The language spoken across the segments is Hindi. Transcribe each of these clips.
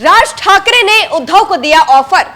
राज ठाकरे ने उद्धव को दिया ऑफर।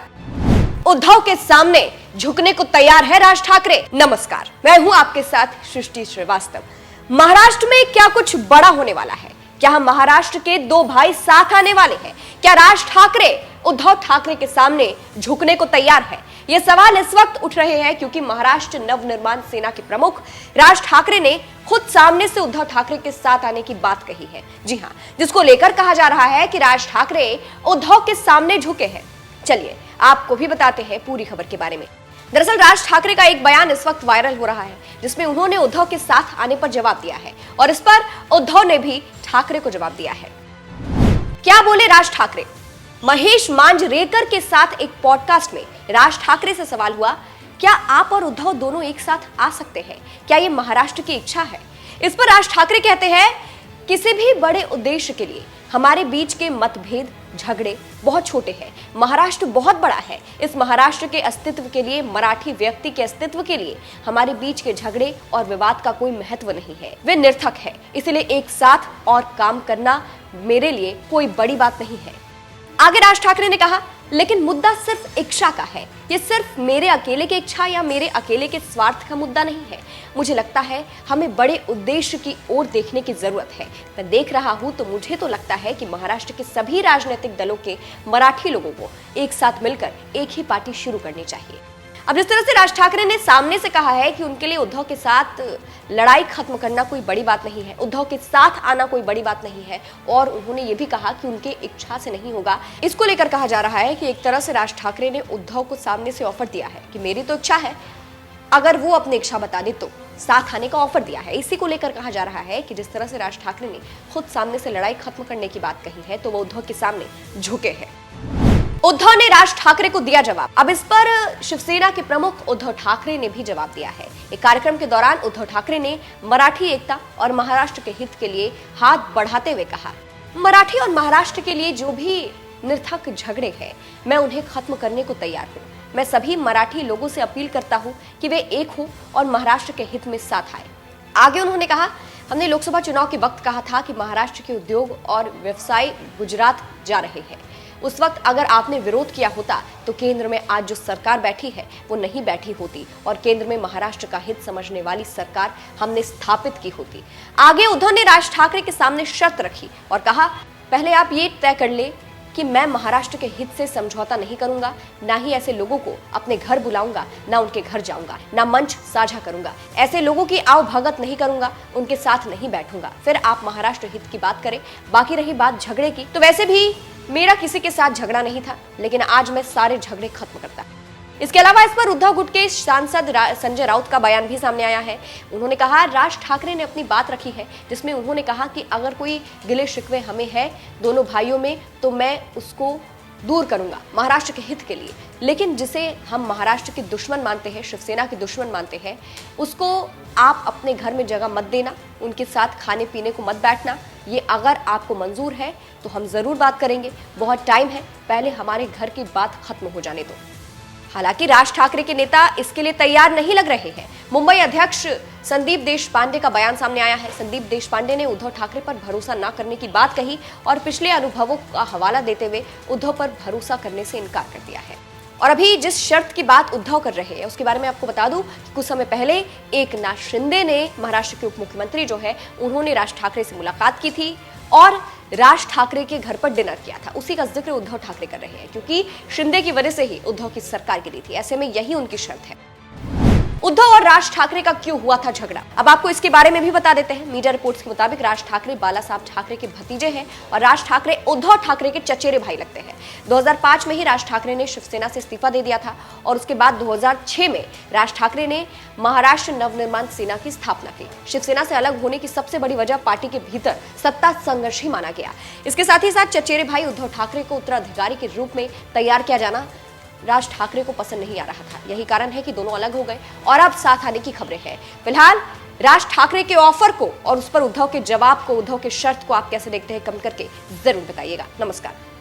उद्धव के सामने झुकने को तैयार है राज ठाकरे। नमस्कार, मैं हूं आपके साथ सृष्टि श्रीवास्तव। महाराष्ट्र में क्या कुछ बड़ा होने वाला है? क्या हम महाराष्ट्र के दो भाई साथ आने वाले हैं? क्या राज ठाकरे उद्धव ठाकरे के सामने झुकने को तैयार है? ये सवाल इस वक्त उठ रहे हैं क्योंकि महाराष्ट्र नवनिर्माण सेना के प्रमुख राज ठाकरे ने खुद सामने से उद्धव ठाकरे के साथ आने की बात कही है। जी हां, जिसको लेकर कहा जा रहा है कि राज ठाकरे उद्धव के सामने झुके हैं। चलिए आपको भी बताते हैं पूरी खबर के बारे में। दरअसल राज ठाकरे का एक बयान इस वक्त वायरल हो रहा है, जिसमें उन्होंने उद्धव के साथ आने पर जवाब दिया है और इस पर उद्धव ने भी ठाकरे को जवाब दिया है। क्या बोले राज ठाकरे? महेश मांजरेकर के साथ एक पॉडकास्ट में राज ठाकरे से सवाल हुआ, क्या आप और उद्धव दोनों एक साथ आ सकते हैं? क्या ये महाराष्ट्र की इच्छा है? इस पर राज ठाकरे कहते हैं, किसी भी बड़े उद्देश्य के लिए हमारे बीच के मतभेद झगड़े बहुत छोटे हैं। महाराष्ट्र बहुत बड़ा है। इस महाराष्ट्र के अस्तित्व के लिए, मराठी व्यक्ति के अस्तित्व के लिए हमारे बीच के झगड़े और विवाद का कोई महत्व नहीं है, वे निर्थक है। इसलिए एक साथ और काम करना मेरे लिए कोई बड़ी बात नहीं है। आगे राज ठाकरे ने कहा, लेकिन मुद्दा सिर्फ इच्छा का है। ये सिर्फ मेरे अकेले की इच्छा या मेरे अकेले के स्वार्थ का मुद्दा नहीं है। मुझे लगता है हमें बड़े उद्देश्य की ओर देखने की जरूरत है। मैं देख रहा हूं तो मुझे तो लगता है कि महाराष्ट्र के सभी राजनीतिक दलों के मराठी लोगों को एक साथ मिलकर एक ही पार्टी शुरू करनी चाहिए। अब जिस तरह से राज ठाकरे ने सामने से कहा है कि उनके लिए उद्धव के साथ लड़ाई खत्म करना कोई बड़ी बात नहीं है, उद्धव के साथ आना कोई बड़ी बात नहीं है, और उन्होंने ये भी कहा कि उनके इच्छा से नहीं होगा। इसको लेकर कहा जा रहा है कि एक तरह से राज ठाकरे ने उद्धव को सामने से ऑफर दिया है कि मेरी तो इच्छा है, अगर वो अपनी इच्छा बता दे तो साथ आने का ऑफर दिया है। इसी को लेकर कहा जा रहा है कि जिस तरह से राज ठाकरे ने खुद सामने से लड़ाई खत्म करने की बात कही है, तो वो उद्धव के सामने झुके हैं। उद्धव ने राज ठाकरे को दिया जवाब। अब इस पर शिवसेना के प्रमुख उद्धव ठाकरे ने भी जवाब दिया है। एक कार्यक्रम के दौरान उद्धव ठाकरे ने मराठी एकता और महाराष्ट्र के हित के लिए हाथ बढ़ाते हुए कहा, मराठी और महाराष्ट्र के लिए जो भी निर्थक झगड़े हैं, मैं उन्हें खत्म करने को तैयार हूँ। मैं सभी मराठी लोगों से अपील करता हूँ कि वे एक हो और महाराष्ट्र के हित में साथ आए। आगे उन्होंने कहा, हमने लोकसभा चुनाव के वक्त कहा था कि महाराष्ट्र के उद्योग और व्यवसाय गुजरात जा रहे हैं। उस वक्त अगर आपने विरोध किया होता तो केंद्र में आज जो सरकार बैठी है वो नहीं बैठी होती और केंद्र में महाराष्ट्र का हित समझने वाली सरकार हमने स्थापित की होती। आगे उद्धव ने राज ठाकरे के सामने शर्त रखी और कहा, पहले आप ये तय कर ले कि मैं महाराष्ट्र के हित से समझौता नहीं करूंगा, ना ही ऐसे लोगों को अपने घर बुलाऊंगा, ना उनके घर जाऊंगा, ना मंच साझा करूंगा, ऐसे लोगों की आवभगत नहीं करूंगा, उनके साथ नहीं बैठूंगा। फिर आप महाराष्ट्र हित की बात करें। बाकी रही बात झगड़े की, तो वैसे भी मेरा किसी के साथ झगड़ा नहीं था, लेकिन आज मैं सारे झगड़े खत्म करता। इसके अलावा इस पर उद्धव गुट के सांसद संजय राउत का बयान भी सामने आया है। उन्होंने कहा, राज ठाकरे ने अपनी बात रखी है, जिसमें उन्होंने कहा कि अगर कोई गिले शिकवे हमें है दोनों भाइयों में, तो मैं उसको दूर करूंगा महाराष्ट्र के हित के लिए। लेकिन जिसे हम महाराष्ट्र के दुश्मन मानते हैं, शिवसेना के दुश्मन मानते हैं, उसको आप अपने घर में जगह मत देना, उनके साथ खाने पीने को मत बैठना। ये अगर आपको मंजूर है तो हम जरूर बात करेंगे, बहुत टाइम है, पहले हमारे घर की बात खत्म हो जाने दो। हालांकि राज ठाकरे के नेता इसके लिए तैयार नहीं लग रहे हैं। मुंबई अध्यक्ष संदीप देशपांडे का बयान सामने आया है। संदीप देशपांडे ने उद्धव ठाकरे पर भरोसा न करने की बात कही और पिछले अनुभवों का हवाला देते हुए उद्धव पर भरोसा करने से इनकार कर दिया है। और अभी जिस शर्त की बात उद्धव कर रहे हैं उसके बारे में आपको बता दूं कि कुछ समय पहले एकनाथ शिंदे ने, महाराष्ट्र के उप मुख्यमंत्री जो है, उन्होंने राज ठाकरे से मुलाकात की थी और राज ठाकरे के घर पर डिनर किया था। उसी का जिक्र उद्धव ठाकरे कर रहे हैं क्योंकि शिंदे की वजह से ही उद्धव की सरकार गिरी थी। ऐसे में यही उनकी शर्त है। उद्धव और राज ठाकरे का क्यों हुआ था झगड़ा, अब आपको इसके बारे में भी बता देते हैं। मीडिया रिपोर्ट्स के मुताबिक राज ठाकरे बाला साहब ठाकरे के भतीजे हैं और राज ठाकरे उद्धव ठाकरे के चचेरे भाई लगते हैं। 2005 में ही राज ठाकरे ने शिवसेना से इस्तीफा दे दिया था और उसके बाद 2006 में राज ठाकरे ने महाराष्ट्र नवनिर्माण सेना की स्थापना की। शिवसेना से अलग होने की सबसे बड़ी वजह पार्टी के भीतर सत्ता संघर्ष ही माना गया। इसके साथ ही साथ चचेरे भाई उद्धव ठाकरे को उत्तराधिकारी के रूप में तैयार किया जाना राज ठाकरे को पसंद नहीं आ रहा था। यही कारण है कि दोनों अलग हो गए और अब साथ आने की खबरें हैं। फिलहाल राज ठाकरे के ऑफर को और उस पर उद्धव के जवाब को, उद्धव के शर्त को आप कैसे देखते हैं, कमेंट करके जरूर बताइएगा। नमस्कार।